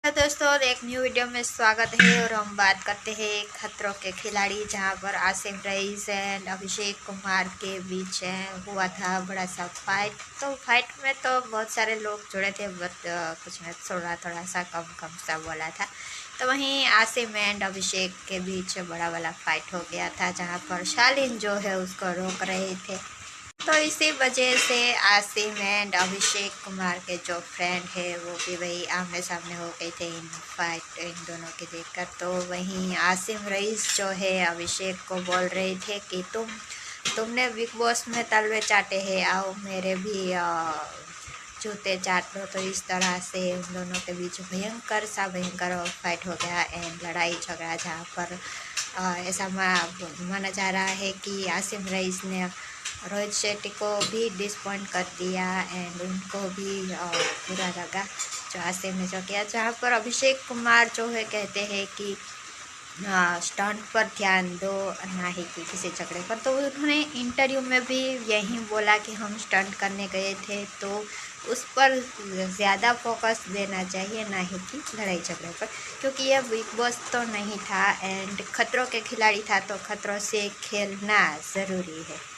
Hello दोस्तों, एक new video में स्वागत है। और हम बात करते हैं खतरों के खिलाड़ी, जहां पर आसिम रईस एंड अभिषेक कुमार के बीच हुआ था बड़ा सा फाइट। तो फाइट में तो बहुत सारे लोग जुड़े थे, बट कुछ में थोड़ा थोड़ा सा कम कम सा बोला था। तो वहीं आसिम एंड अभिषेक के बीच बड़ा वाला फाइट हो गया था, जहां पर शालीन जो है उसको रोक रहे थे। तो इसी वजह से आसिम एंड अभिषेक कुमार के जो फ्रेंड है वो भी वही आमने सामने हो गए थे इन फाइट इन दोनों के देखकर। तो वहीं आसिम रईस जो है अभिषेक को बोल रहे थे कि तुमने बिग बॉस में तलवे चाटे हैं, आओ मेरे भी जूते चाट लो। तो इस तरह से उन दोनों के बीच भयंकर फाइट हो गया एंड लड़ाई झगड़ा, जहाँ पर ऐसा माना जा रहा है कि आसिम रईस ने रोहित शेट्टी को भी डिसपॉइंट कर दिया एंड उनको भी बुरा लगा जो आसिम ने जो किया। जहाँ पर अभिषेक कुमार जो है कहते हैं कि स्टंट पर ध्यान दो, ना ही कि किसी झगड़े पर। तो उन्होंने इंटरव्यू में भी यही बोला कि हम स्टंट करने गए थे, तो उस पर ज़्यादा फोकस देना चाहिए, ना ही कि लड़ाई झगड़े पर, क्योंकि यह बिग बॉस तो नहीं था एंड खतरों के खिलाड़ी था, तो खतरों से खेलना ज़रूरी है।